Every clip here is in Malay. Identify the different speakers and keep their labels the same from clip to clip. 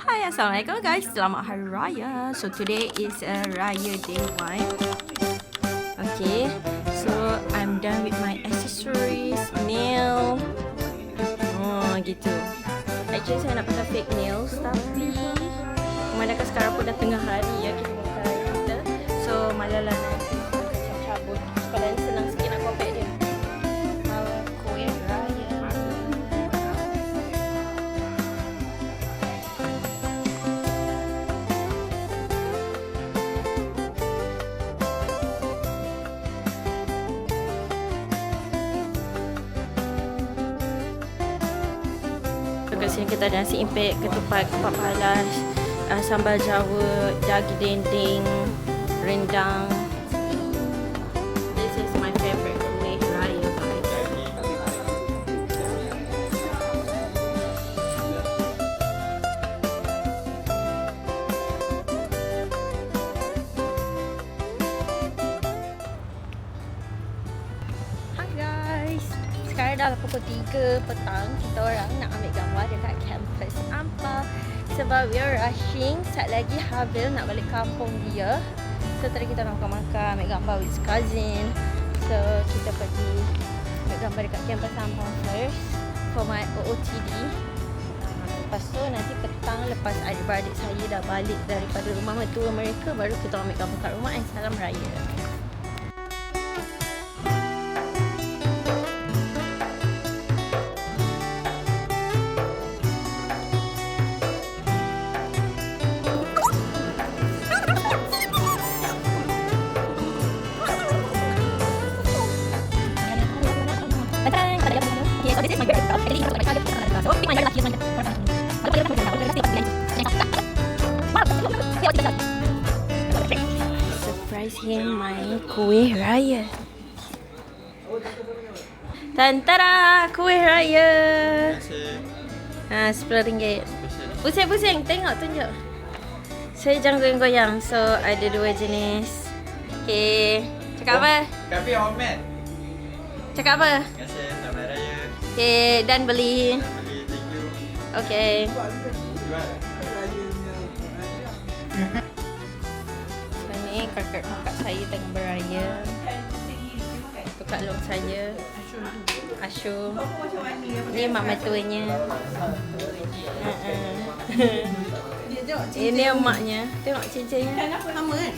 Speaker 1: Hai, Assalamualaikum guys. Selamat Hari Raya. So today is Raya Day 1. Okay, so I'm done with my accessories, nail. Oh gitu. Actually saya nak pakai fake nails, tapi memandangkan sekarang pun dah tengah hari ya, kita buka hari kita. So malam lah nanti akan cabut supaya senang sikit nak compare dia. Kuih raya. Kat sini kita ada nasi impek, ketupat, ketupat palas, sambal Jawa, daging dendeng, rendang. This is my favorite kuih raya guys. Hi guys. Sekarang dah pukul 3 petang. Kita orang nak ambil gambar dekat kampus Ampar sebab we are rushing. Sekejap lagi Habil nak balik kampung dia. So tadi kita nak makan-makan, ambil gambar with his cousin. So kita pergi ambil gambar dekat kampus Ampar first for my OOTD. Lepas tu nanti petang lepas adik-beradik saya dah balik daripada rumah mertua mereka, baru kita ambil gambar kat rumah and salam raya. Surprise him my kuih raya. Tantara, kuih raya. RM10. Pusing-pusing, tengok, tunjuk. Saya jangan goyang-goyang. So ada 2 jenis. Okay, cakap apa?
Speaker 2: Kafe homemade.
Speaker 1: Cakap apa?
Speaker 2: Terima kasih, selamat raya.
Speaker 1: Okay, dan beli.
Speaker 2: Beli, thank you.
Speaker 1: Okay.
Speaker 2: Jual.
Speaker 1: Sekarang ni kakak saya tengah beraya. Tu Kak Long saya, Ashu. Ni mak mertuanya. Ini emaknya. Tengok cincinnya.
Speaker 3: Sama kan?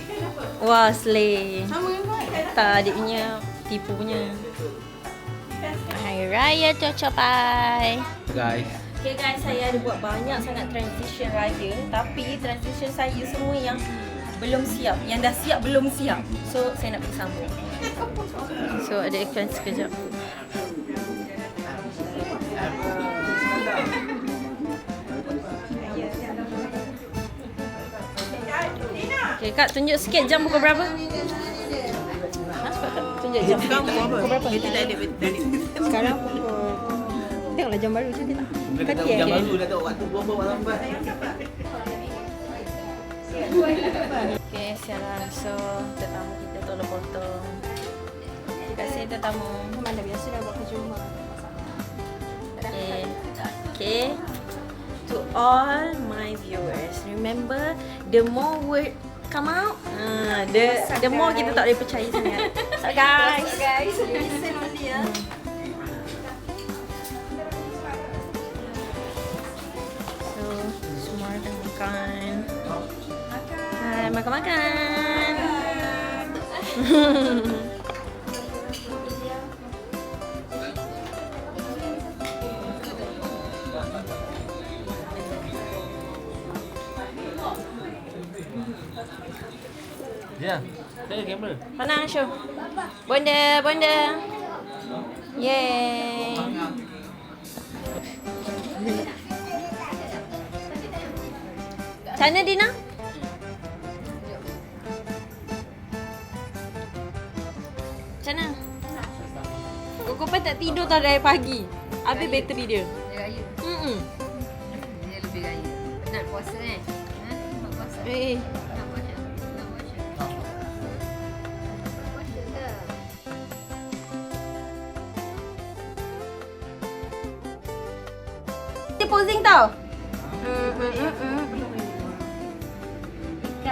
Speaker 1: Wah, slay.
Speaker 3: Sama kan?
Speaker 1: Tak, adik punya tipu punya. Hari Raya Cocopai.
Speaker 2: Guys.
Speaker 1: Okay guys, saya ada buat banyak sangat transition raya, tapi transition saya semua yang belum siap. Yang dah siap belum siap. So saya nak pergi sambung. So ada iklan sekejap. Okay Kak, tunjuk sikit jam pukul berapa? Tunjuk jam pukul berapa? Sekarang pukul... Tengoklah jam baru je tak? Kaki
Speaker 2: Jam baru dah tahu waktu berapa lambat.
Speaker 1: Okay, siaran. So, tetamu kita tolong potong. Terima kasih tetamu.
Speaker 3: Mana biasa dah buat kerja rumah.
Speaker 1: Okay. Okay. To all my viewers, remember the more word come out, the more kita tak boleh percaya sangat. So guys,
Speaker 3: Listen only ya.
Speaker 1: so semua dah makan. Hai, makan-makan.
Speaker 2: Ya, saya kamera.
Speaker 1: Mana Ashu? Bonda, bonda. Yay. Sana Dina? Sana? Koko pun tak tidur tau dari pagi. Habis bateri dia.
Speaker 3: Dia raya. Dia lebih raya. Nak puasa kan? Nak puasa.
Speaker 1: Eh.
Speaker 3: Nak puasa. Nak puasa. Puasa ke?
Speaker 1: Dia posing tau.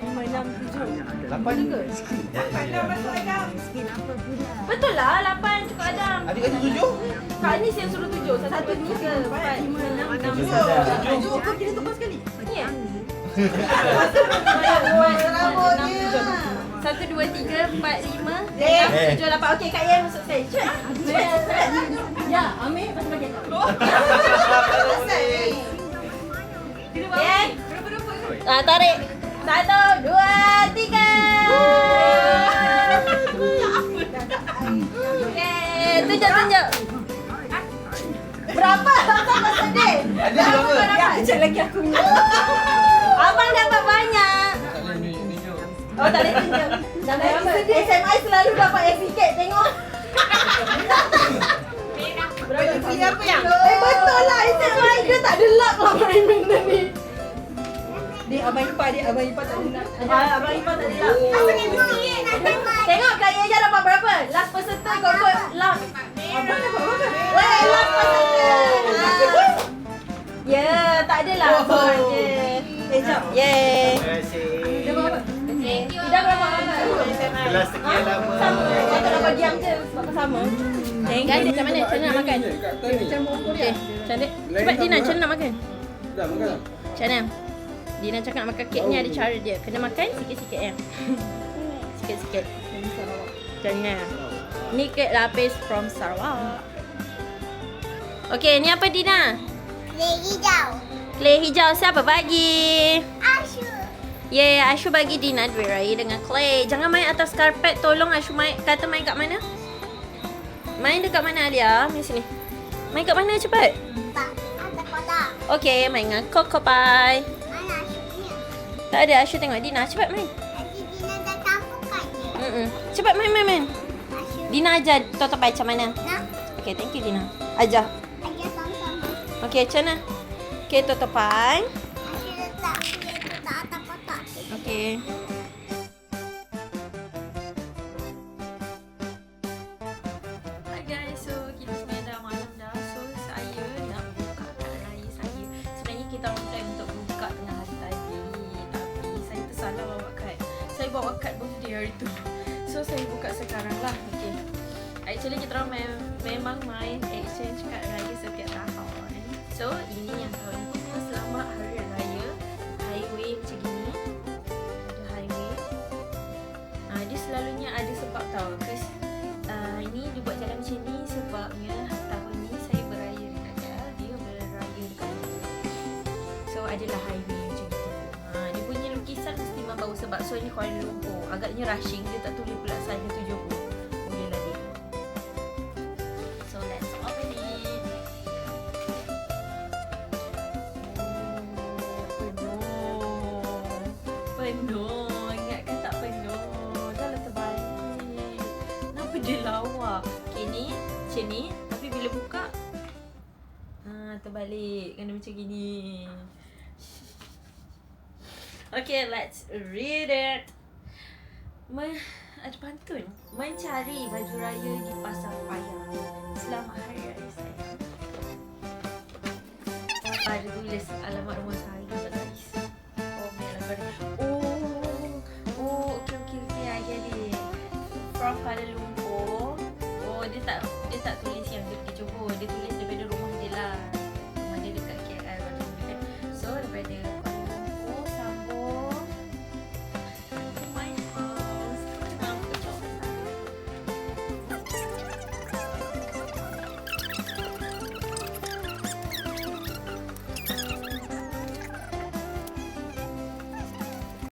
Speaker 4: 5, 6, 7.
Speaker 2: 8 ke?
Speaker 1: Betul lah, 8 cukup Adam.
Speaker 2: Adik kata 7?
Speaker 1: Kak Anis yang suruh 7. 1, 2, 3, 4, 5, 6, 7.
Speaker 4: Kau kira tukar sekali.
Speaker 1: Ya. 1, 2, 3, 4, 5, 6, 7. 1, 2, 3, 4, 5, 6, 7. Okey, Kak Yan masuk stage.
Speaker 4: Ya, ambil pasal bagi aku.
Speaker 1: Yan. Tarik. 1, 2, 3. Okey, tunjuk. Berapa? Abang sedih.
Speaker 2: Adik berapa?
Speaker 4: Ya, kejap lagi aku punya.
Speaker 1: Abang dapat banyak.
Speaker 2: Tak boleh tunjuk.
Speaker 1: Oh, tak boleh tunjuk.
Speaker 4: Dapat berapa?
Speaker 1: SMI selalu dapat yang sikit. Tengok.
Speaker 4: Beli apa yang?
Speaker 1: Betul lah. SMI dia tak ada luck lah main benda ni.
Speaker 4: Dia abang ipar tak ada nak.
Speaker 1: Abang Ipan tak ada luck. Tengok Kak Yeja dapat berapa? Last peserta ikut luck.
Speaker 4: Abang dapat berapa?
Speaker 1: Weh, last peserta. Ya, tak adalah. Abang je.
Speaker 4: Jom.
Speaker 1: Yeay.
Speaker 2: Terima kasih. Setelah sekian lama.
Speaker 1: Kau tak dapat diam je sebab kau sama. Thank you. Macam mana? Macam mana nak makan?
Speaker 4: Macam mumpul
Speaker 1: Okay, cantik. Cepat Dina, macam mana nak makan?
Speaker 2: Dah makan.
Speaker 1: Macam mana? Dina cakap nak makan kek ni ada cara dia. Kena makan sikit-sikit ya. Sikit-sikit. Jangan. Ni kek lapis from Sarawak. Okay, ni apa Dina?
Speaker 5: Kuih hijau.
Speaker 1: Clay hijau siapa bagi?
Speaker 5: Ashu.
Speaker 1: Yeah, Ashu bagi Dina duit raya dengan clay. Jangan main atas karpet. Tolong Ashu main. Kata main kat mana? Main dekat mana Alia? Main sini. Main kat mana cepat?
Speaker 5: Ada kotak.
Speaker 1: Okay, main dengan Coco Pie.
Speaker 5: Mana Ashunya?
Speaker 1: Tak ada, Ashu tengok Dina. Cepat main.
Speaker 5: Tadi Dina dah campukannya.
Speaker 1: Cepat main.
Speaker 5: Ashu.
Speaker 1: Dina ajar Toto Pie macam mana.
Speaker 5: Nah,
Speaker 1: Okay, thank you Dina. Ajar.
Speaker 5: aja sama-sama.
Speaker 1: Okay, macam mana? Okay, Toto Pie.
Speaker 5: Ashu letak atas kotak.
Speaker 1: Okay. Hi guys, so kita sebenarnya dah malam dah. So saya nak buka kad raya saya. Sebenarnya kita orang plan untuk buka tengah hari tadi, tapi saya tersalah bawa kad. Saya bawa kad birthday hari tu. So saya buka sekarang lah. Okay. Actually kita orang memang main exchange kad raya setiap tahun. So ini yang tahun ni punya selamat hari raya. Highway macam gini. Ada highway. Dia selalunya ada sebab tau. Cause ini dia buat jalan macam ni sebabnya tahun ni saya beraya dekat KL, dia beraya dekat ni. So adalah highway macam tu. Dia punya lukisan mesti membau sebab so ni Kuala Lumpur. Agaknya rushing, dia tak tulis pula saya 70. Boleh lah dia. So let's open it. Penuh. Ingatkan tak penuh. Dah lah terbalik. Kenapa dia lawa? Okay ni, macam ni. Tapi bila buka, terbalik. Kena macam gini. Okay, let's read it. Ada pantun. Mencari baju raya di pasar payah. Selamat Hari Raya sayang. Ada tulis alamat rumah saya.